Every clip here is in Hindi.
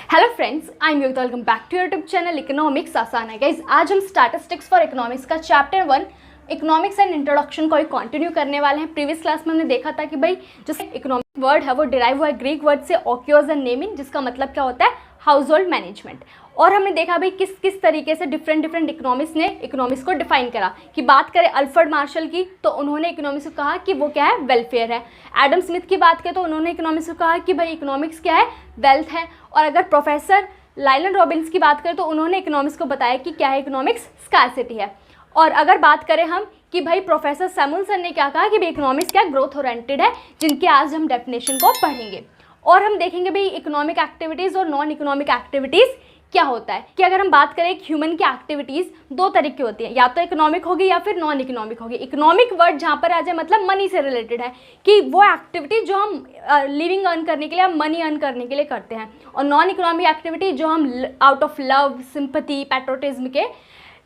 Hello friends, I am Yogita. Welcome back to YouTube channel economics आसान है। गाइज, आज हम स्टैटिस्टिक्स फॉर इकोनॉमिक्स का चैप्टर 1 इकोनॉमिक्स एंड इंट्रोडक्शन को कंटिन्यू करने वाले हैं। प्रीवियस क्लास में हमने देखा था कि भाई जो इकोनॉमिक वर्ड है वो डिराइव हुआ है ग्रीक वर्ड से ऑक्योर्स एंड नेमिंग, जिसका मतलब क्या होता है हाउस होल्ड मैनेजमेंट। और हमने देखा भाई किस किस तरीके से डिफरेंट इकोनॉमिक्स ने इकोनॉमिक्स को डिफाइन करा। कि बात करें अल्फ्रेड मार्शल की तो उन्होंने इकोनॉमिक्स को कहा कि वो क्या है, वेलफेयर है। एडम स्मिथ की बात करें तो उन्होंने इकोनॉमिक्स को कहा कि भाई इकोनॉमिक्स क्या है, वेल्थ है। और अगर प्रोफेसर लाइलन रॉबिन्स की बात करें तो उन्होंने इकोनॉमिक्स को बताया कि क्या है, इकोनॉमिक्स स्कार्सिटी है। और अगर बात करें हम कि भाई प्रोफेसर सैमुअल्सन ने क्या कहा कि भाई इकोनॉमिक्स क्या ग्रोथ ओरिएंटेड है, जिनके आज हम डेफिनेशन को पढ़ेंगे। और हम देखेंगे भाई इकोनॉमिक एक्टिविटीज़ और नॉन इकोनॉमिक एक्टिविटीज़ क्या होता है। कि अगर हम बात करें ह्यूमन की एक्टिविटीज़ दो तरह की होती है, या तो इकोनॉमिक होगी या फिर नॉन इकोनॉमिक होगी। इकोनॉमिक वर्ड जहाँ पर आ जाए मतलब मनी से रिलेटेड है, कि वो एक्टिविटी जो हम लिविंग अर्न करने के लिए, हम मनी अर्न करने के लिए करते हैं। और नॉन इकोनॉमिक एक्टिविटी जो हम out of love, sympathy, patriotism के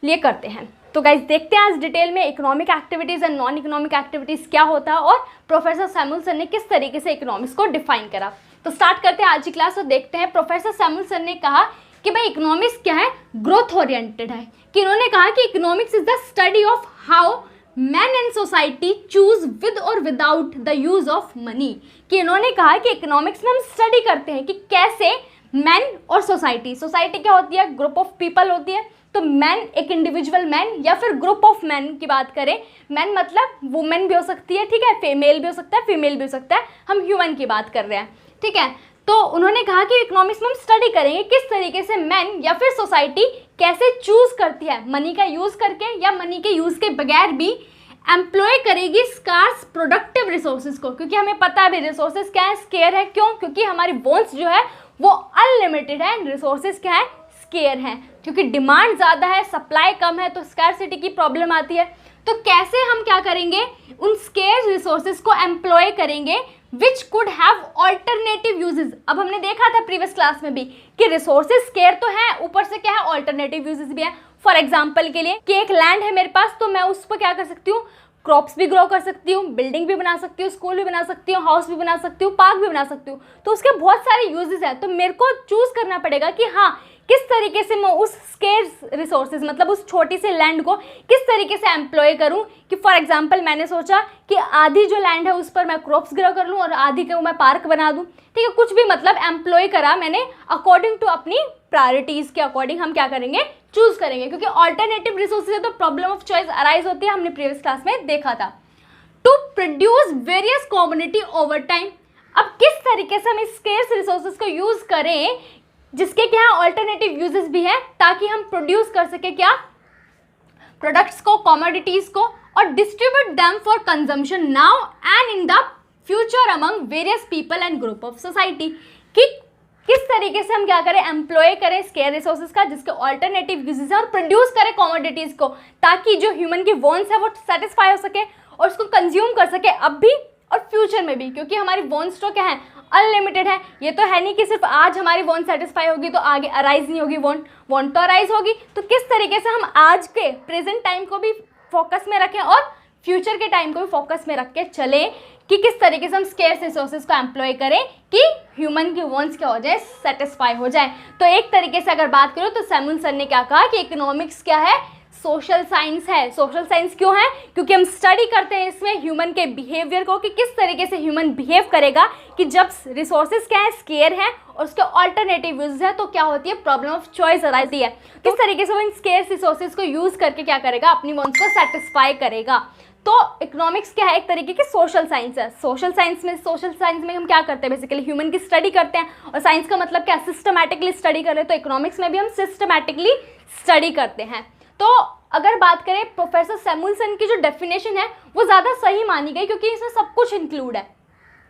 लिए करते हैं। तो गाइज देखते हैं आज डिटेल में economic activities and non economic activities क्या होता है और प्रोफेसर सैमुअल्सन ने किस तरीके से इकोनॉमिक्स को डिफाइन करा। तो स्टार्ट करते हैं आज की क्लास और देखते हैं। प्रोफेसर सैमुअल्सन ने कहा कि भाई इकोनॉमिक्स क्या है, ग्रोथ ओरिएंटेड है। कि इन्होंने कहा कि economics is the study of how man and society choose with और without the use of money. कि इन्होंने कहा कि इकोनॉमिक्स में हम स्टडी करते हैं कि कैसे मैन और सोसाइटी क्या होती है, ग्रुप ऑफ पीपल होती है। तो मैन एक इंडिविजुअल मैन या फिर ग्रुप ऑफ मैन की बात करें, मैन मतलब वुमेन भी हो सकती है, ठीक है, फीमेल भी हो सकता है, फीमेल भी हो सकता है, हम ह्यूमन की बात कर रहे हैं, ठीक है। तो उन्होंने कहा कि इकोनॉमिक्स में हम स्टडी करेंगे किस तरीके से मैन या फिर सोसाइटी कैसे चूज करती है मनी का यूज़ करके या मनी के यूज़ के बगैर भी एम्प्लॉय करेगी स्कार्स प्रोडक्टिव रिसोर्सेज को। क्योंकि हमें पता है रिसोर्सेज क्या है, स्केयर है। क्यों? क्योंकि हमारी वॉन्ट्स जो है वो अनलिमिटेड है एंड रिसोर्सेज क्या है, स्केयर है। क्योंकि डिमांड ज़्यादा है, सप्लाई कम है, तो स्कार्सिटी की प्रॉब्लम आती है। तो कैसे हम क्या करेंगे, उन स्केयर रिसोर्सेज को एम्प्लॉय करेंगे which could have alternative uses. अब हमने देखा था प्रीवियस क्लास में भी कि रिसोर्सेज स्केयर तो है, ऊपर से क्या है, ऑल्टरनेटिव यूजेस भी है। फॉर एग्जाम्पल के लिए कि एक लैंड है मेरे पास, तो मैं उस पर क्या कर सकती हूँ, क्रॉप्स भी ग्रो कर सकती हूँ, बिल्डिंग भी बना सकती हूँ, स्कूल भी बना सकती हूँ, हाउस भी बना सकती हूँ, पार्क भी बना सकती हूँ। तो उसके बहुत सारे यूजेस हैं। तो मेरे को चूज करना पड़ेगा कि हाँ किस तरीके से मैं उस स्केर्स रिसोर्सेज मतलब उस छोटी सी लैंड को किस तरीके से एम्प्लॉय करूं। कि फॉर एग्जांपल मैंने सोचा कि आधी जो लैंड है उस पर मैं क्रॉप्स ग्रो कर लूं और आधी को मैं पार्क बना दूं, ठीक है। कुछ भी मतलब एम्प्लॉय करा मैंने अकॉर्डिंग टू अपनी प्रायोरिटीज़ के अकॉर्डिंग हम क्या करेंगे, चूज करेंगे। क्योंकि ऑल्टरनेटिव रिसोर्सेज है तो प्रॉब्लम ऑफ चॉइस अराइज होती है, हमने प्रीवियस क्लास में देखा था। To produce various community over time. अब किस तरीके से हम इस स्केर्स रिसोर्सेज को यूज करें जिसके क्या ऑल्टरनेटिव यूजेस भी है, ताकि हम प्रोड्यूस कर सके क्या, प्रोडक्ट्स को, कमोडिटीज को, और distribute them for consumption now and in the future among various people and group of society. कि किस तरीके से हम क्या करें, एम्प्लॉय करें स्केयर रिसोर्सेज का जिसके ऑल्टरनेटिव यूजेस है, और प्रोड्यूस करें कमोडिटीज को ताकि जो ह्यूमन की वॉन्ट्स है वो सेटिस्फाई हो सके और उसको कंज्यूम कर सके अब भी और फ्यूचर में भी। क्योंकि हमारी वॉन्ट्स तो क्या है, अनलिमिटेड है। ये तो है नहीं कि सिर्फ आज हमारी वॉन्ट सेटिस्फाई होगी तो आगे अराइज नहीं होगी, वॉन्ट तो अराइज होगी। तो किस तरीके से हम आज के प्रेजेंट टाइम को भी फोकस में रखें और फ्यूचर के टाइम को भी फोकस में रख के चलें कि किस तरीके से हम स्केर्स रिसोर्सेज को एम्प्लॉय करें कि ह्यूमन की वॉन्ट्स क्या हो जाए, सेटिस्फाई हो जाए। तो एक तरीके से अगर बात करूँ तो सैमुअल्सन ने क्या कहा कि इकोनॉमिक्स क्या है, सोशल साइंस है। सोशल साइंस क्यों है? क्योंकि हम स्टडी करते हैं इसमें ह्यूमन के बिहेवियर को, कि किस तरीके से ह्यूमन बिहेव करेगा कि जब रिसोर्सेज क्या है, स्केयर है और उसके ऑल्टरनेटिव यूज है तो क्या होती है, प्रॉब्लम ऑफ चॉइस आती है। किस तरीके से वो इन स्केयर रिसोर्सेज को यूज करके क्या करेगा, अपनी वॉन्ट्स को सेटिस्फाई करेगा। तो इकोनॉमिक्स क्या है, एक तरीके की सोशल साइंस है। सोशल साइंस में हम क्या करते हैं, बेसिकली ह्यूमन की स्टडी करते हैं। और साइंस का मतलब क्या, सिस्टमैटिकली स्टडी कर रहे हैं। तो इकोनॉमिक्स में भी हम सिस्टमैटिकली स्टडी करते हैं। तो अगर बात करें प्रोफेसर सैमुअल्सन की जो डेफिनेशन है वो ज़्यादा सही मानी गई, क्योंकि इसमें सब कुछ इंक्लूड है,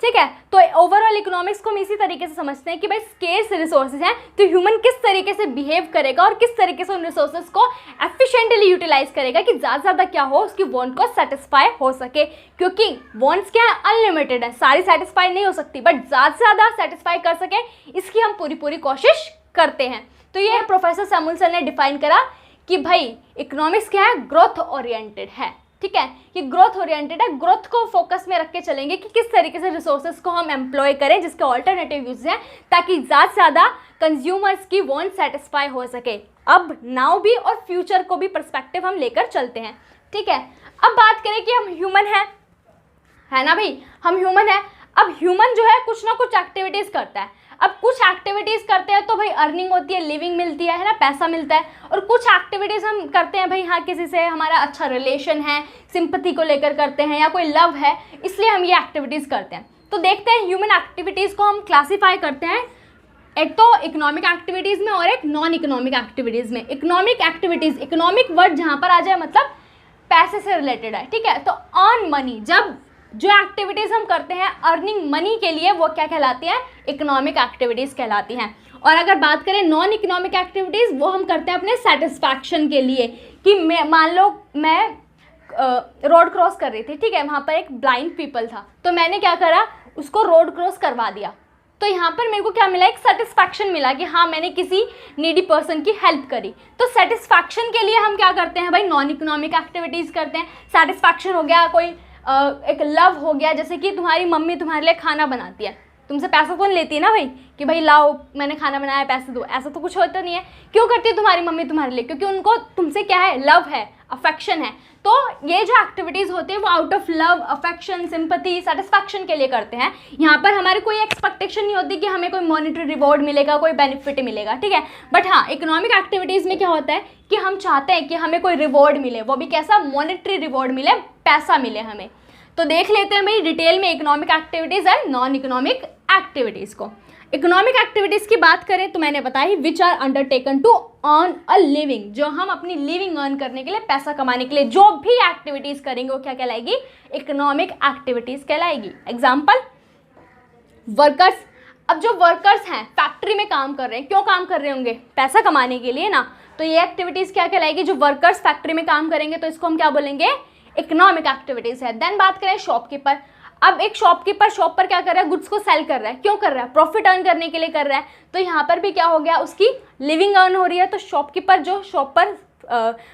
ठीक है। तो ओवरऑल इकोनॉमिक्स को हम इसी तरीके से समझते हैं कि भाई स्केर्स रिसोर्सेज हैं तो ह्यूमन किस तरीके से बिहेव करेगा और किस तरीके से उन रिसोर्सेज को एफिशिएंटली यूटिलाइज करेगा कि ज़्यादा से ज़्यादा क्या हो, उसकी वॉन्ट को सेटिस्फाई हो सके। क्योंकि वॉन्ट्स क्या है, अनलिमिटेड है, सारी सेटिस्फाई नहीं हो सकती, बट ज़्यादा से ज़्यादा सेटिस्फाई कर सके इसकी हम पूरी कोशिश करते हैं। तो ये प्रोफेसर सैमुअल्सन ने डिफाइन करा कि भाई इकोनॉमिक्स क्या है, ग्रोथ ओरिएंटेड है, ठीक है, ये ग्रोथ ओरिएंटेड है, ग्रोथ को फोकस में रख के चलेंगे कि किस तरीके से रिसोर्सेज को हम एम्प्लॉय करें जिसके ऑल्टरनेटिव यूज हैं, ताकि ज़्यादा से ज़्यादा कंज्यूमर्स की वांट सेटिस्फाई हो सके, अब नाउ भी और फ्यूचर को भी पर्सपेक्टिव हम लेकर चलते हैं। ठीक है, अब बात करें कि हम ह्यूमन है ना भाई, हम ह्यूमन है। अब ह्यूमन जो है कुछ ना कुछ एक्टिविटीज़ करता है। अब कुछ एक्टिविटीज़ करते हैं तो भाई अर्निंग होती है, लिविंग मिलती है ना, पैसा मिलता है। और कुछ एक्टिविटीज़ हम करते हैं भाई, हाँ किसी से हमारा अच्छा रिलेशन है, सिंपैथी को लेकर करते हैं, या कोई लव है, इसलिए हम ये एक्टिविटीज़ करते हैं। तो देखते हैं ह्यूमन एक्टिविटीज़ को हम क्लासीफाई करते हैं, एक तो इकोनॉमिक एक्टिविटीज़ में और एक नॉन इकोनॉमिक एक्टिविटीज़ में। इकोनॉमिक एक्टिविटीज़, इकोनॉमिक वर्ड जहाँ पर आ जाए मतलब पैसे से रिलेटेड है। ठीक है, तो अर्न मनी, जब जो एक्टिविटीज़ हम करते हैं अर्निंग मनी के लिए, वो क्या कहलाती हैं, इकोनॉमिक एक्टिविटीज़ कहलाती हैं। और अगर बात करें नॉन इकोनॉमिक एक्टिविटीज़, वो हम करते हैं अपने सेटिस्फैक्शन के लिए, कि मान लो मैं रोड क्रॉस कर रही थी, ठीक है, वहाँ पर एक ब्लाइंड पीपल था, तो मैंने क्या करा, उसको रोड क्रॉस करवा दिया। तो यहाँ पर मेरे को क्या मिला, एक सेटिस्फैक्शन मिला कि हाँ मैंने किसी नीडी पर्सन की हेल्प करी। तो सेटिस्फैक्शन के लिए हम क्या करते हैं भाई, नॉन इकोनॉमिक एक्टिविटीज़ करते हैं। सेटिस्फैक्शन हो गया, कोई एक लव हो गया, जैसे कि तुम्हारी मम्मी तुम्हारे लिए खाना बनाती है, तुमसे पैसा तो नहीं लेती है ना भाई कि भाई लाओ मैंने खाना बनाया पैसे दो, ऐसा तो कुछ होता नहीं है। क्यों करती है तुम्हारी मम्मी तुम्हारे लिए, क्योंकि उनको तुमसे क्या है, लव है, अफेक्शन है। तो ये जो एक्टिविटीज़ होती है वो out of love, affection, sympathy, satisfaction के लिए करते हैं। यहाँ पर हमारी कोई एक्सपेक्टेशन नहीं होती कि हमें कोई मॉनेटरी रिवॉर्ड मिलेगा, कोई बेनिफिट मिलेगा। ठीक है, बट हाँ इकोनॉमिक एक्टिविटीज़ में क्या होता है कि हम चाहते हैं कि हमें कोई रिवॉर्ड मिले, वो भी कैसा, मॉनेटरी रिवॉर्ड मिले, पैसा मिले हमें। तो देख लेते हैं भाई डिटेल में economic activities and non economic activities को। इकोनॉमिक एक्टिविटीज़ की बात करें तो मैंने बताई which are undertaken to earn a living, जो हम अपनी लिविंग अर्न करने के लिए, पैसा कमाने के लिए जो भी एक्टिविटीज़ करेंगे वो क्या कहलाएगी, इकोनॉमिक एक्टिविटीज़ कहलाएगी। Example, workers. अब जो वर्कर्स हैं फैक्ट्री में काम कर रहे हैं, क्यों काम कर रहे होंगे, पैसा कमाने के लिए ना, तो ये एक्टिविटीज़ क्या कहलाएगी, जो वर्कर्स फैक्ट्री में काम करेंगे तो इसको हम क्या बोलेंगे, इकोनॉमिक एक्टिविटीज़ है। देन बात करें शॉपकीपर। अब एक शॉपकीपर शॉप पर क्या कर रहा है, गुड्स को सेल कर रहा है, क्यों कर रहा है, प्रॉफिट अर्न करने के लिए कर रहा है। तो यहाँ पर भी क्या हो गया, उसकी लिविंग अर्न हो रही है। तो शॉपकीपर जो शॉप पर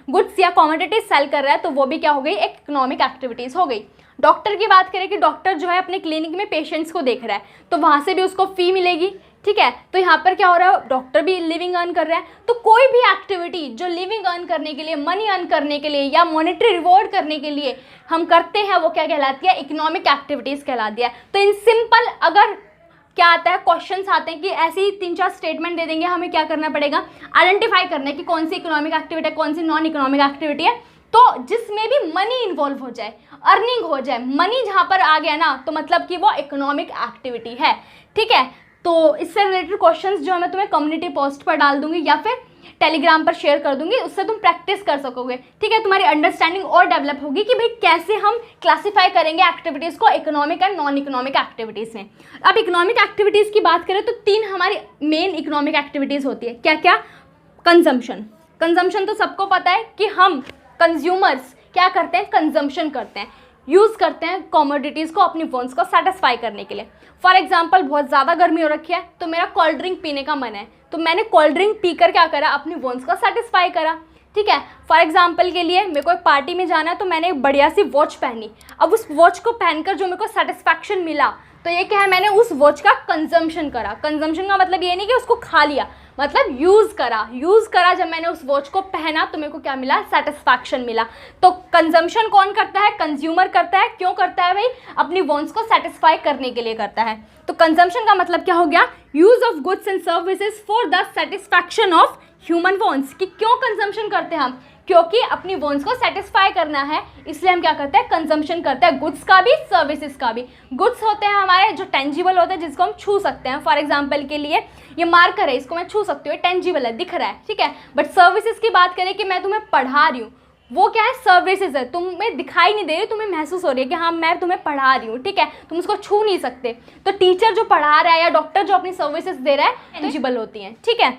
गुड्स या कॉमोडिटीज सेल कर रहा है, तो वो भी क्या हो गई, एक इकोनॉमिक एक्टिविटीज़ हो गई। डॉक्टर की बात करें कि डॉक्टर जो है अपने क्लिनिक में पेशेंट्स को देख रहा है, तो वहाँ से भी उसको फ़ी मिलेगी। ठीक है, तो यहाँ पर क्या हो रहा है, डॉक्टर भी लिविंग अर्न कर रहा है। तो कोई भी एक्टिविटी जो लिविंग अर्न करने के लिए, मनी अर्न करने के लिए या मॉनेटरी रिवॉर्ड करने के लिए हम करते हैं, वो क्या कहलाती है, इकोनॉमिक एक्टिविटीज़ कहलाती है। तो इन सिंपल अगर क्या आता है, क्वेश्चंस आते हैं कि ऐसे ही 3-4 स्टेटमेंट दे देंगे, हमें क्या करना पड़ेगा, आइडेंटिफाई करना है कि कौन सी इकोनॉमिक एक्टिविटी है, कौन सी नॉन इकोनॉमिक एक्टिविटी है। तो जिसमें भी मनी इन्वॉल्व हो जाए, अर्निंग हो जाए, मनी जहाँ पर आ गया ना, तो मतलब कि वो इकोनॉमिक एक्टिविटी है। ठीक है, तो इससे रिलेटेड क्वेश्चंस जो मैं तुम्हें कम्युनिटी पोस्ट पर डाल दूंगी या फिर टेलीग्राम पर शेयर कर दूंगी, उससे तुम प्रैक्टिस कर सकोगे। ठीक है, तुम्हारी अंडरस्टैंडिंग और डेवलप होगी कि भाई कैसे हम क्लासीफाई करेंगे एक्टिविटीज़ को economic and non economic activities में। अब इकोनॉमिक एक्टिविटीज़ की बात करें तो 3 हमारी मेन इकोनॉमिक एक्टिविटीज़ होती है। क्या क्या, कंजम्पशन। कंजम्पशन तो सबको पता है कि हम कंज्यूमर्स क्या करते हैं, कंजम्पशन करते हैं, यूज़ करते हैं कॉमोडिटीज़ को अपनी वॉन्ट्स को सेटिस्फाई करने के लिए। फॉर एग्जांपल, बहुत ज़्यादा गर्मी हो रखी है तो मेरा कोल्ड ड्रिंक पीने का मन है, तो मैंने कोल्ड ड्रिंक पीकर क्या करा, अपनी वॉन्ट्स को सेटिस्फाई करा। ठीक है, फॉर एग्जांपल के लिए मेरे को एक पार्टी में जाना है तो मैंने एक बढ़िया सी वॉच पहनी। अब उस वॉच को पहनकर जो मेरे को सेटिस्फैक्शन मिला, तो ये क्या है, मैंने उस वॉच का कंजम्पशन करा। कंजम्पशन का मतलब ये नहीं कि उसको खा लिया, मतलब यूज़ करा। जब मैंने उस वॉच को पहना तो मेरे को क्या मिला, सेटिस्फैक्शन मिला। तो कंजम्पशन कौन करता है, कंज्यूमर करता है। क्यों करता है भाई, अपनी वॉन्ट्स को सेटिस्फाई करने के लिए करता है। तो कंजम्पशन का मतलब क्या हो गया, use of goods and services for the satisfaction of human wants. कि क्यों कंजम्पशन करते हैं हम, क्योंकि अपनी वॉन्ट्स को सेटिस्फाई करना है, इसलिए हम क्या करते हैं, कंजम्पशन करते हैं, गुड्स का भी सर्विसेज का भी। गुड्स होते हैं हमारे जो टेंजिबल होते हैं, जिसको हम छू सकते हैं। फॉर एग्जांपल के लिए ये मार्कर है, इसको मैं छू सकती हूँ, टेंजिबल है, दिख रहा है। ठीक है, बट सर्विसेज की बात करें कि मैं तुम्हें पढ़ा रही हूँ, वो क्या है, सर्विसेज है, तुम्हें दिखाई नहीं दे रही, तुम्हें महसूस हो रही है कि हाँ मैं तुम्हें पढ़ा रही हूँ। ठीक है, तुम उसको छू नहीं सकते। तो टीचर जो पढ़ा रहा है या डॉक्टर जो अपनी सर्विसेज दे रहा है, टेंजिबल होती हैं। ठीक है,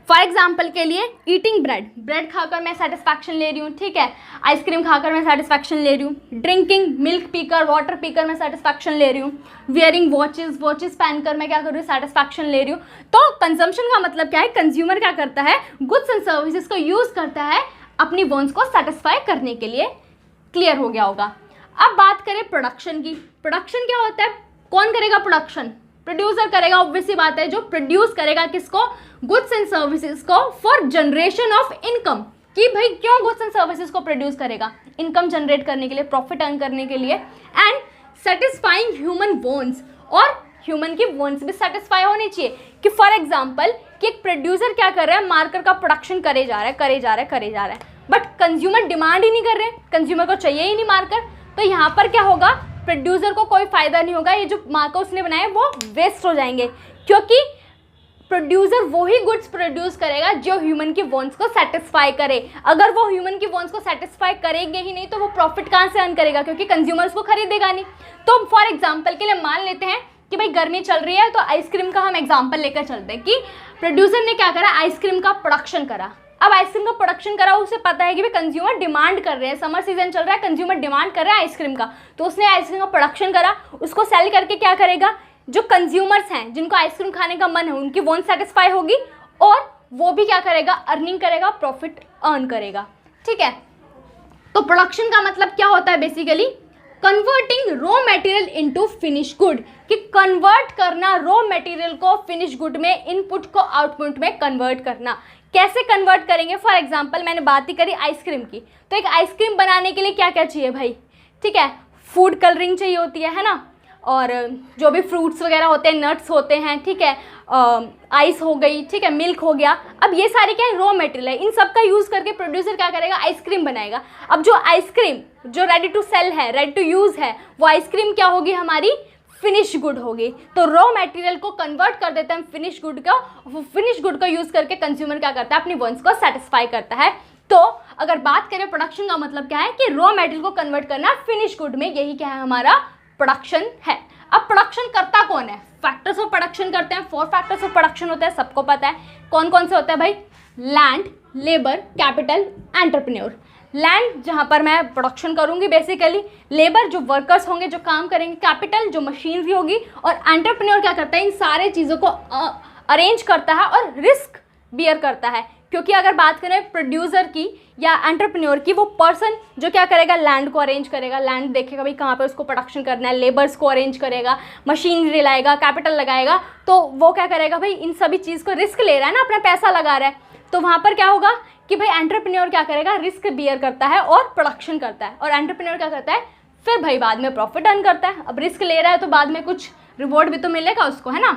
फॉर एग्जाम्पल के लिए ईटिंग ब्रेड खाकर मैं सेटिस्फैक्शन ले रही हूँ। ठीक है, आइसक्रीम खाकर मैं सेटिस्फैक्शन ले रही हूँ। ड्रिंकिंग, मिल्क पीकर, वाटर पीकर मैं सेटिस्फैक्शन ले रही हूँ। वियरिंग वॉचेस पहनकर मैं क्या कर रही हूँ, सेटिस्फैक्शन ले रही हूँ। तो कंजम्पशन का मतलब क्या है, कंज्यूमर क्या करता है, गुड्स एंड सर्विसेज को यूज़ करता है अपनी वॉन्ट्स को सेटिस्फाई करने के लिए। क्लियर हो गया होगा। अब बात करें प्रोडक्शन की। प्रोडक्शन क्या होता है, कौन करेगा प्रोडक्शन, प्रोड्यूसर करेगा, ऑब्वियस सी बात है, जो प्रोड्यूस करेगा किसको, गुड्स एंड सर्विसेज को फॉर जनरेशन ऑफ इनकम, कि भाई क्यों गुड्स एंड सर्विसेज को प्रोड्यूस करेगा, इनकम जनरेट करने के लिए, प्रॉफिट अर्न करने के लिए, एंड सेटिस्फाइंग ह्यूमन वॉन्ट्स, और ह्यूमन की वॉन्ट्स भी सेटिस्फाई होनी चाहिए। कि फॉर एग्जाम्पल कि एक प्रोड्यूसर क्या कर रहा है, मार्कर का प्रोडक्शन करे जा रहा है, बट कंज्यूमर डिमांड ही नहीं कर रहे, कंज्यूमर को चाहिए ही नहीं मार्कर, तो यहाँ पर क्या होगा, प्रोड्यूसर को कोई फायदा नहीं होगा, ये जो मार्कर उसने बनाए वो वेस्ट हो जाएंगे, क्योंकि प्रोड्यूसर वही गुड्स प्रोड्यूस करेगा जो ह्यूमन की वॉन्ट्स को सेटिस्फाई करे। अगर वो ह्यूमन की वॉन्ट्स को सेटिस्फाई करेंगे ही नहीं तो वो प्रॉफिट कहाँ से अर्न करेगा, क्योंकि कंज्यूमर उसको खरीदेगा नहीं। तो फॉर एग्जाम्पल के लिए मान लेते हैं कि भाई गर्मी चल रही है, तो आइसक्रीम का हम एग्जाम्पल लेकर चलते हैं कि प्रोड्यूसर ने क्या करा, आइसक्रीम का प्रोडक्शन करा। अब आइसक्रीम का प्रोडक्शन करा, उसे पता है कि भाई कंज्यूमर डिमांड कर रहे हैं, समर सीजन चल रहा है, कंज्यूमर डिमांड कर रहा है आइसक्रीम का, तो उसने आइसक्रीम का प्रोडक्शन करा, उसको सेल करके क्या करेगा, जो कंज्यूमर्स हैं जिनको आइसक्रीम खाने का मन है उनकी वांट सेटिस्फाई होगी, और वो भी क्या करेगा, अर्निंग करेगा, प्रॉफिट अर्न करेगा। ठीक है, तो प्रोडक्शन का मतलब क्या होता है, basically converting raw material into finish good, कि कन्वर्ट करना रॉ मटेरियल को फिनिश गुड में, इनपुट को आउटपुट में कन्वर्ट करना। कैसे कन्वर्ट करेंगे, फॉर एग्जांपल मैंने बात ही करी आइसक्रीम की, तो एक आइसक्रीम बनाने के लिए क्या क्या चाहिए भाई, ठीक है, फूड कलरिंग चाहिए होती है ना, और जो भी फ्रूट्स वगैरह होते हैं, नट्स होते हैं, ठीक है, आइस हो गई, ठीक है, मिल्क हो गया। अब ये सारे क्या है, रॉ मटेरियल है, इन सब का यूज़ करके प्रोड्यूसर क्या करेगा, आइसक्रीम बनाएगा। अब जो आइसक्रीम जो रेडी टू सेल है, रेडी टू यूज़ है, वो आइसक्रीम क्या होगी, हमारी फिनिश गुड होगी। तो रॉ मटेरियल को कन्वर्ट कर देते हैं फिनिश गुड का, फिनिश गुड को यूज़ करके कंज्यूमर क्या करता है, अपनी वांट्स को सेटिस्फाई करता है। तो अगर बात करें प्रोडक्शन का मतलब क्या है, कि रॉ मटेरियल को कन्वर्ट करना फिनिश गुड में, यही क्या है, हमारा प्रोडक्शन है। अब प्रोडक्शन करता कौन है, फैक्टर्स ऑफ प्रोडक्शन करते हैं, 4 फैक्टर्स ऑफ प्रोडक्शन होते हैं, सबको पता है कौन कौन से होते हैं भाई, land, labour, capital, entrepreneur. Land जहाँ पर मैं प्रोडक्शन करूँगी बेसिकली, लेबर जो वर्कर्स होंगे जो काम करेंगे, कैपिटल जो मशीनरी होगी, और एंटरप्रेन्योर क्या करता है, इन सारे चीज़ों को अरेंज करता है और रिस्क बियर करता है। क्योंकि अगर बात करें प्रोड्यूसर की या एंटरप्रेन्योर की, वो पर्सन जो क्या करेगा, लैंड को अरेंज करेगा, लैंड देखेगा भाई कहाँ पे उसको प्रोडक्शन करना है, लेबर्स को अरेंज करेगा, मशीनरी लाएगा, कैपिटल लगाएगा, तो वो क्या करेगा भाई, इन सभी चीज़ को रिस्क ले रहा है ना, अपना पैसा लगा रहा है, तो वहाँ पर क्या होगा कि भाई एंटरप्रेन्योर क्या करेगा, रिस्क बियर करता है और प्रोडक्शन करता है, और एंटरप्रेन्योर क्या करता है, फिर भाई बाद में प्रॉफिट अर्न करता है। अब रिस्क ले रहा है तो बाद में कुछ रिवॉर्ड भी तो मिलेगा उसको, है ना।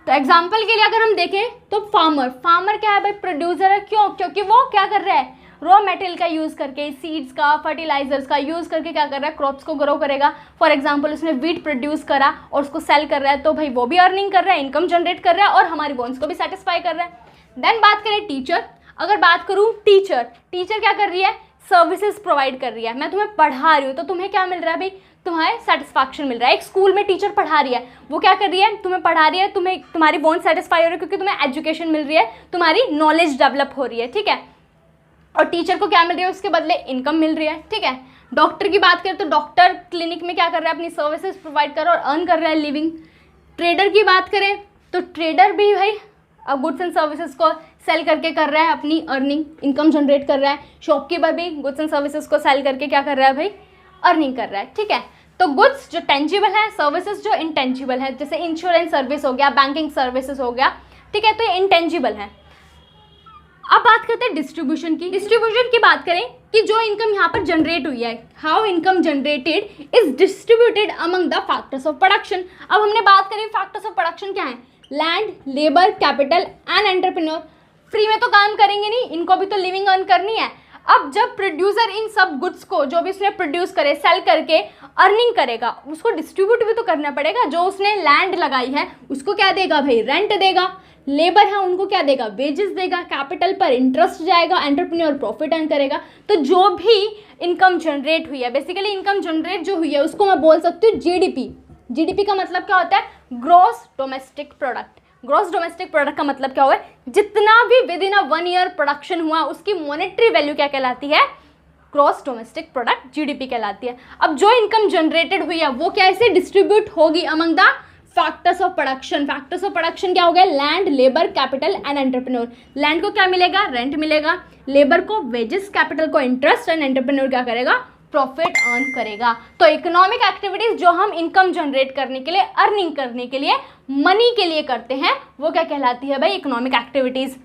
तो एग्जाम्पल के लिए अगर हम देखें तो फार्मर क्या है भाई, प्रोड्यूसर है। क्यों, क्योंकि वो क्या कर रहा है, रॉ मटेरियल का यूज़ करके, सीड्स का, फर्टिलाइजर्स का यूज़ करके क्या कर रहा है, क्रॉप्स को ग्रो करेगा। फॉर एग्जांपल उसने वीट प्रोड्यूस करा और उसको सेल कर रहा है, तो भाई वो भी अर्निंग कर रहा है, इनकम जनरेट कर रहा है, और हमारी वॉन्ट्स को भी सेटिस्फाई कर रहा है। देन बात करें टीचर, अगर बात करूँ टीचर क्या कर रही है, सर्विसेज प्रोवाइड कर रही है। मैं तुम्हें पढ़ा रही हूँ तो तुम्हें क्या मिल रहा है भाई, तुम्हें सेटिस्फैक्शन मिल रहा है। एक स्कूल में टीचर पढ़ा रही है, वो क्या कर रही है, तुम्हें पढ़ा रही है, तुम्हें तुम्हारी वॉन्ट सेटिस्फाई हो रही है, क्योंकि तुम्हें एजुकेशन मिल रही है, तुम्हारी नॉलेज डेवलप हो रही है, ठीक है। और टीचर को क्या मिल रही है, उसके बदले इनकम मिल रही है, ठीक है। डॉक्टर की बात करें तो डॉक्टर क्लिनिक में क्या कर रहा है, अपनी सर्विसेज प्रोवाइड कर रहा है और अर्न कर रहा है लिविंग। ट्रेडर की बात करें तो ट्रेडर भी भाई अब गुड्स एंड सर्विसेज को सेल करके कर रहा है, अपनी अर्निंग, इनकम जनरेट कर रहा है। शॉपकीपर भी गुड्स एंड सर्विसेज को सेल करके क्या कर रहा है भाई, अर्निंग कर रहा है, ठीक है। तो गुड्स जो टेंजिबल है, सर्विसेज जो इंटेंजिबल है, जैसे इंश्योरेंस सर्विस हो गया, बैंकिंग सर्विसेज हो गया, ठीक है, तो ये इंटेंजिबल है। अब बात करते हैं डिस्ट्रीब्यूशन की। डिस्ट्रीब्यूशन की बात करें कि जो इनकम यहाँ पर जनरेट हुई है, how income generated is distributed among the factors of production. अब हमने बात करी फैक्टर्स ऑफ प्रोडक्शन क्या है, land, labour, capital and entrepreneur. Free में तो काम करेंगे नहीं, इनको भी तो लिविंग अर्न करनी है। अब जब प्रोड्यूसर इन सब गुड्स को जो भी उसने प्रोड्यूस करे, सेल करके अर्निंग करेगा, उसको डिस्ट्रीब्यूट भी तो करना पड़ेगा। जो उसने लैंड लगाई है उसको क्या देगा भाई, रेंट देगा। लेबर है उनको क्या देगा, वेजेस देगा। कैपिटल पर इंटरेस्ट जाएगा, एंटरप्रेन्योर प्रॉफिट अर्न करेगा। तो जो भी इनकम जनरेट हुई है, बेसिकली इनकम जनरेट जो हुई है उसको मैं बोल सकती हूँ जीडीपी। जीडीपी का मतलब क्या होता है, gross domestic product. Gross domestic product का मतलब क्या हुआ है, जितना भी with in a 1 year production हुआ उसकी मॉनेटरी वैल्यू क्या कहलाती है, ग्रॉस डोमेस्टिक प्रोडक्ट, जीडीपी कहलाती है। अब जो इनकम जनरेटेड हुई है वो कैसे डिस्ट्रीब्यूट होगी among the factors of production. Factors of production क्या हो गया, land, labour, capital and entrepreneur. Land को क्या मिलेगा, रेंट मिलेगा। लेबर को वेजेस, कैपिटल को इंटरेस्ट एंड एंटरप्रेन्योर क्या करेगा, प्रॉफिट अर्न करेगा। तो इकोनॉमिक एक्टिविटीज जो हम इनकम जनरेट करने के लिए, अर्निंग करने के लिए, मनी के लिए करते हैं, वो क्या कहलाती है भाई? Economic activities.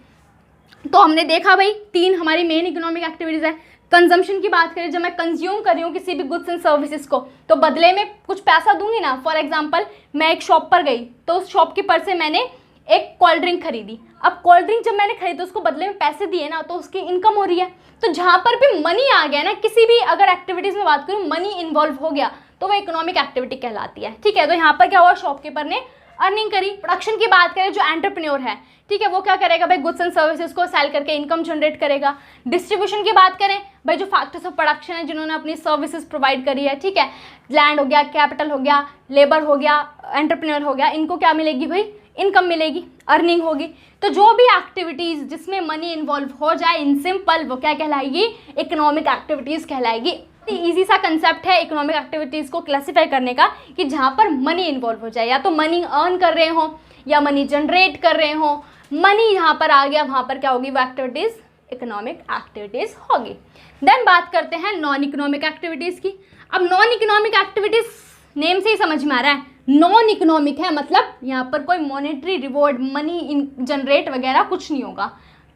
तो हमने देखा भाई 3 हमारी मेन इकोनॉमिक एक्टिविटीज है। कंजम्पशन की बात करें, जब मैं कंज्यूम कर रही हूँ किसी भी गुड्स एंड सर्विसेज को, तो बदले में कुछ पैसा दूंगी ना। फॉर एग्जांपल मैं एक शॉप पर गई, तो उस शॉपकीपर से मैंने एक कोल्ड ड्रिंक खरीदी। अब कोल्ड ड्रिंक जब मैंने खरीदी, उसको बदले में पैसे दिए ना, तो उसकी इनकम हो रही है। तो जहाँ पर भी मनी आ गया ना, किसी भी अगर एक्टिविटीज़ में बात करूँ, मनी इन्वॉल्व हो गया, तो वो इकोनॉमिक एक्टिविटी कहलाती है। ठीक है, तो यहाँ पर क्या हुआ? शॉपकीपर ने अर्निंग करी। प्रोडक्शन की बात करें, जो एंटरप्रेन्योर है, ठीक है, वो क्या करेगा भाई? गुड्स एंड सर्विसेज को सेल करके इनकम जनरेट करेगा। डिस्ट्रीब्यूशन की बात करें भाई, जो फैक्टर्स ऑफ प्रोडक्शन है, जिन्होंने अपनी सर्विसेज प्रोवाइड करी है, ठीक है, लैंड हो गया, कैपिटल हो गया, लेबर हो गया, एंटरप्रेन्योर हो गया, इनको क्या मिलेगी भाई? इनकम मिलेगी, अर्निंग होगी। तो जो भी एक्टिविटीज़ जिसमें मनी इन्वॉल्व हो जाए, इन सिंपल, वो क्या कहलाएगी? इकोनॉमिक एक्टिविटीज़ कहलाएगी। इजी सा कंसेप्ट है इकोनॉमिक एक्टिविटीज़ को क्लासिफाई करने का, कि जहाँ पर मनी इन्वॉल्व हो जाए, या तो मनी अर्न कर रहे हो या मनी जनरेट कर रहे हो, मनी यहाँ पर आ गया, वहाँ पर क्या होगी? वो एक्टिविटीज़ इकोनॉमिक एक्टिविटीज़ होगी। देन बात करते हैं नॉन इकोनॉमिक एक्टिविटीज़ की। अब नॉन इकोनॉमिक एक्टिविटीज़ नेम से ही समझ में आ रहा है, नॉन इकोनॉमिक है, मतलब यहाँ पर कोई मॉनेटरी रिवॉर्ड, मनी जनरेट वगैरह कुछ नहीं होगा।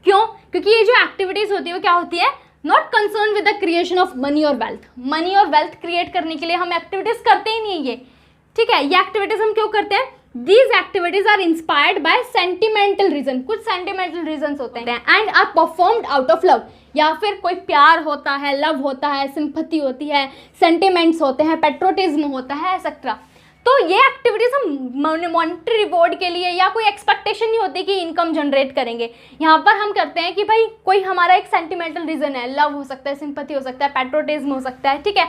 क्यों? क्योंकि ये जो एक्टिविटीज़ होती है वो क्या होती है? Not concern with the creation of money और वेल्थ। मनी और वेल्थ क्रिएट करने के लिए हम एक्टिविटीज़ करते ही नहीं है ये। ठीक है, ये एक्टिविटीज़ हम क्यों करते हैं? These activities are inspired by sentimental reason. कुछ सेंटिमेंटल रीजन होते हैं and are performed out of love. या फिर कोई प्यार होता है, लव होता है, सिंपैथी होती है, सेंटिमेंट्स होते हैं, पेट्रोटिज्म होता है, एक्सेट्रा। तो ये एक्टिविटीज़ हम मॉनेटरी रिवॉर्ड के लिए या कोई एक्सपेक्टेशन नहीं होती कि इनकम जनरेट करेंगे। यहाँ पर हम करते हैं कि भाई कोई हमारा एक सेंटिमेंटल रीज़न है, लव हो सकता है, सिंपैथी हो सकता है, पेट्रोटिज्म हो सकता है, ठीक है,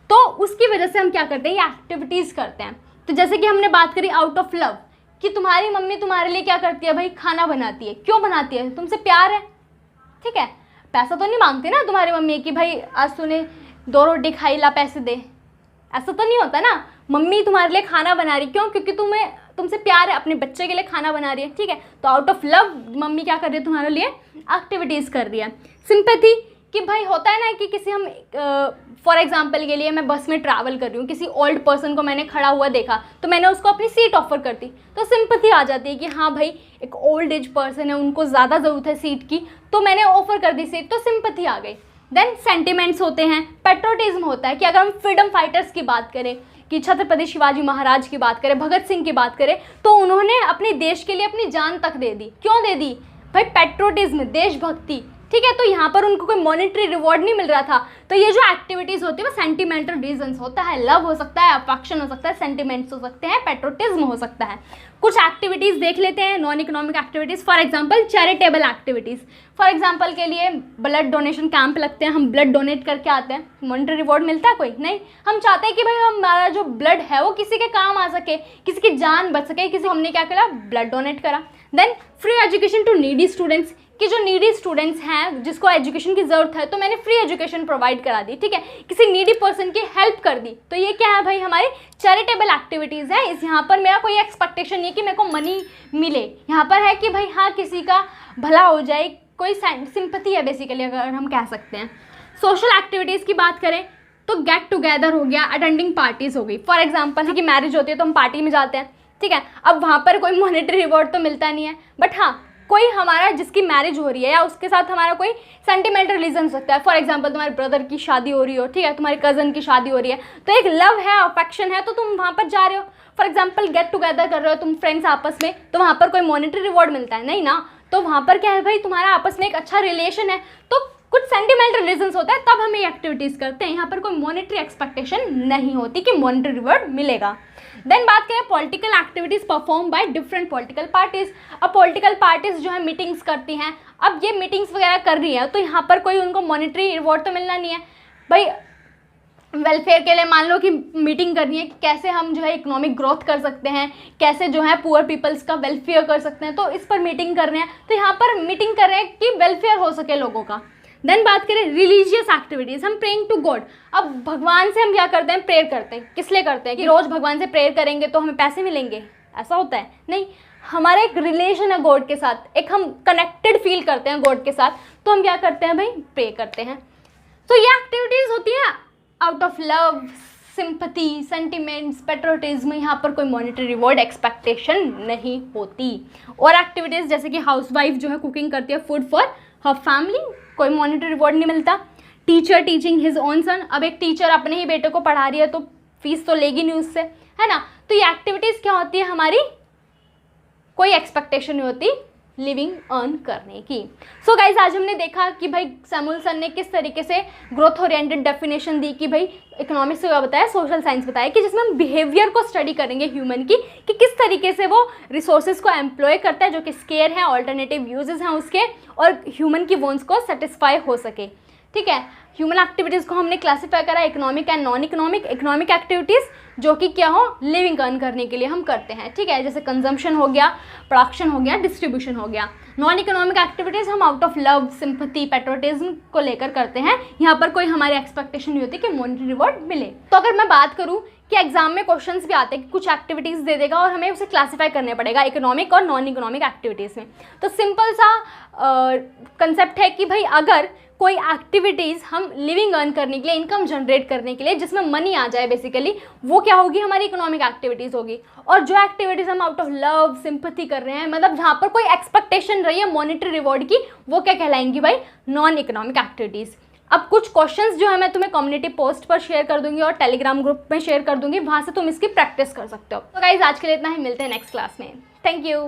तो उसकी वजह से हम क्या करते हैं? ये एक्टिविटीज़ करते हैं। तो जैसे कि हमने बात करी आउट ऑफ लव, कि तुम्हारी मम्मी तुम्हारे लिए क्या करती है भाई? खाना बनाती है। क्यों बनाती है? तुमसे प्यार है, ठीक है, पैसा तो नहीं मांगती ना तुम्हारी मम्मी कि भाई आज तूने 2 रोटी खाई, ला पैसे दे, ऐसा तो नहीं होता ना। मम्मी तुम्हारे लिए खाना बना रही, क्यों? क्योंकि तुमसे प्यार है, अपने बच्चे के लिए खाना बना रही है, ठीक है, तो आउट ऑफ लव मम्मी क्या कर रही है? तुम्हारे लिए एक्टिविटीज़ कर रही है। सिंपैथी, कि भाई होता है ना कि किसी हम फॉर एग्जांपल के लिए मैं बस में ट्रैवल कर रही हूँ, किसी ओल्ड पर्सन को मैंने खड़ा हुआ देखा, तो मैंने उसको अपनी सीट ऑफर कर दी, तो सिंपैथी आ जाती है कि हाँ भाई एक ओल्ड एज पर्सन है, उनको ज़्यादा ज़रूरत है सीट की, तो मैंने ऑफर कर दी सीट, तो सिंपैथी आ गई। देन सेंटिमेंट्स होते हैं, पेट्रोटिज्म होता है, कि अगर हम फ्रीडम फाइटर्स की बात करें, कि छत्रपति शिवाजी महाराज की बात करें, भगत सिंह की बात करें, तो उन्होंने अपने देश के लिए अपनी जान तक दे दी। क्यों दे दी भाई? पेट्रोटिज्म, देशभक्ति, ठीक है। तो यहाँ पर उनको कोई मॉनेटरी रिवॉर्ड नहीं मिल रहा था। तो ये जो एक्टिविटीज़ होती है वो सेंटिमेंटल रीजंस होता है, लव हो सकता है, अफेक्शन हो सकता है, सेंटिमेंट्स हो सकते हैं, पेट्रोटिज्म हो सकता है। कुछ एक्टिविटीज़ देख लेते हैं non economic activities. For example charitable activities. For example के लिए ब्लड डोनेशन कैंप लगते हैं, हम ब्लड डोनेट करके आते हैं, मॉनेटरी रिवॉर्ड मिलता है कोई? नहीं। हम चाहते हैं कि भाई हमारा जो ब्लड है वो किसी के काम आ सके, किसी की जान बच सके, किसी हमने क्या करा? ब्लड डोनेट करा। Then free education to needy students, कि जो नीडी स्टूडेंट्स हैं जिसको एजुकेशन की ज़रूरत है, तो मैंने फ्री एजुकेशन प्रोवाइड करा दी, ठीक है, किसी नीडी पर्सन की हेल्प कर दी। तो ये क्या है भाई? हमारी चैरिटेबल एक्टिविटीज़ है। इस यहाँ पर मेरा कोई एक्सपेक्टेशन नहीं है कि मेरे को मनी मिले, यहाँ पर है कि भाई हाँ किसी का भला हो जाए, कोई सिंपैथी है बेसिकली, अगर हम कह सकते हैं। सोशल एक्टिविटीज़ की बात करें तो गेट टुगेदर हो गया, अटेंडिंग पार्टीज़ हो गई। फॉर एग्जाम्पल कि मैरिज होती है तो हम पार्टी में जाते हैं, ठीक है। अब वहाँ पर कोई मॉनेटरी रिवॉर्ड तो मिलता नहीं है, बट हाँ कोई हमारा जिसकी मैरिज हो रही है या उसके साथ हमारा कोई सेंटिमेंटल रीजन हो सकता है। फॉर एग्जांपल तुम्हारे ब्रदर की शादी हो रही हो, ठीक है, तुम्हारे कज़न की शादी हो रही है, तो एक लव है, अफेक्शन है, तो तुम वहाँ पर जा रहे हो। फॉर एग्जांपल गेट टुगेदर कर रहे हो तुम फ्रेंड्स आपस में, तो वहाँ पर कोई मॉनेटरी रिवॉर्ड मिलता है नहीं ना। तो वहाँ पर क्या है भाई? तुम्हारा आपस में एक अच्छा रिलेशन है, तो कुछ सेंटिमेंटल रीजंस होता है, तब हम ये एक्टिविटीज़ करते हैं। यहाँ पर कोई मॉनेटरी एक्सपेक्टेशन नहीं होती कि मॉनेटरी रिवॉर्ड मिलेगा। देन बात करें political activities perform by different political parties. अब पॉलिटिकल पार्टीज़ जो है मीटिंग्स करती हैं, अब ये मीटिंग्स वगैरह कर रही है, तो यहाँ पर कोई उनको मॉनेटरी रिवॉर्ड तो मिलना नहीं है भाई। वेलफेयर के लिए मान लो कि मीटिंग करनी है कि कैसे हम जो है इकोनॉमिक ग्रोथ कर सकते हैं, कैसे जो है पुअर पीपल्स का वेलफेयर कर सकते हैं, तो इस पर मीटिंग कर रहे हैं। तो यहाँ पर मीटिंग कर रहे हैं कि वेलफेयर हो सके लोगों का। देन बात करें रिलीजियस एक्टिविटीज़, हम प्रेइंग टू गॉड। अब भगवान से हम क्या करते हैं? प्रेयर करते हैं। किस लिए करते हैं? कि रोज़ भगवान से प्रेयर करेंगे तो हमें पैसे मिलेंगे, ऐसा होता है? नहीं, हमारा एक रिलेशन है गॉड के साथ, एक हम कनेक्टेड फील करते हैं गॉड के साथ, तो हम क्या करते हैं भाई? प्रे करते हैं। तो ये एक्टिविटीज़ होती है out of love, sympathy, sentiments, patriotism, यहाँ पर कोई मॉनेटरी रिवॉर्ड एक्सपेक्टेशन नहीं होती। और एक्टिविटीज़ जैसे कि हाउसवाइफ जो है कुकिंग करती है फूड फॉर हर फैमिली, कोई मॉनेटरी रिवॉर्ड नहीं मिलता। Teacher teaching his own son, अब एक टीचर अपने ही बेटे को पढ़ा रही है तो फीस तो लेगी नहीं उससे, है ना। तो ये एक्टिविटीज़ क्या होती है हमारी, कोई एक्सपेक्टेशन नहीं होती लिविंग अर्न करने की। सो गाइज आज हमने देखा कि भाई सैमुअलसन ने किस तरीके से ग्रोथ ओरिएंटेड डेफिनेशन दी कि भाई इकोनॉमिक्स को बताया, सोशल साइंस बताया कि जिसमें हम बिहेवियर को स्टडी करेंगे ह्यूमन की, कि किस तरीके से वो रिसोर्सेज को एम्प्लॉय करता है जो कि स्केयर है, ऑल्टरनेटिव यूजेस हैं उसके, और ह्यूमन की वॉन्ट्स को सेटिस्फाई हो सके। ठीक है, ह्यूमन एक्टिविटीज़ को हमने क्लासीफाई करा economic and non economic. Economic activities जो कि क्या हो, लिविंग अर्न करने के लिए हम करते हैं, ठीक है, जैसे कंजम्पशन हो गया, प्रोडक्शन हो गया, डिस्ट्रीब्यूशन हो गया। नॉन इकोनॉमिक एक्टिविटीज़ हम out of love, sympathy, patriotism को लेकर करते हैं। यहाँ पर कोई हमारी एक्सपेक्टेशन नहीं होती कि मॉनेटरी रिवॉर्ड मिले। तो अगर मैं बात करूँ कि एग्जाम में क्वेश्चंस भी आते हैं कि कुछ एक्टिविटीज़ दे देगा और हमें उसे क्लासीफाई करने पड़ेगा इकोनॉमिक और नॉन इकोनॉमिक एक्टिविटीज़ में, तो सिंपल सा कंसेप्ट है कि भाई अगर कोई एक्टिविटीज़ हम लिविंग अर्न करने के लिए, इनकम जनरेट करने के लिए, जिसमें मनी आ जाए बेसिकली, वो क्या होगी, हमारी इकोनॉमिक एक्टिविटीज़ होगी। और जो एक्टिविटीज़ हम आउट ऑफ लव, सिंपथी कर रहे हैं, मतलब जहाँ पर कोई एक्सपेक्टेशन रही है मॉनेटरी रिवॉर्ड की, वो क्या कहलाएंगी भाई, नॉन इकोनॉमिक एक्टिविटीज़। अब कुछ क्वेश्चंस जो है मैं तुम्हें कम्युनिटी पोस्ट पर शेयर कर दूंगी और टेलीग्राम ग्रुप में शेयर कर दूंगी, वहाँ से तुम इसकी प्रैक्टिस कर सकते हो। तो गाइज आज के लिए इतना ही, मिलते हैं नेक्स्ट क्लास में। Thank you.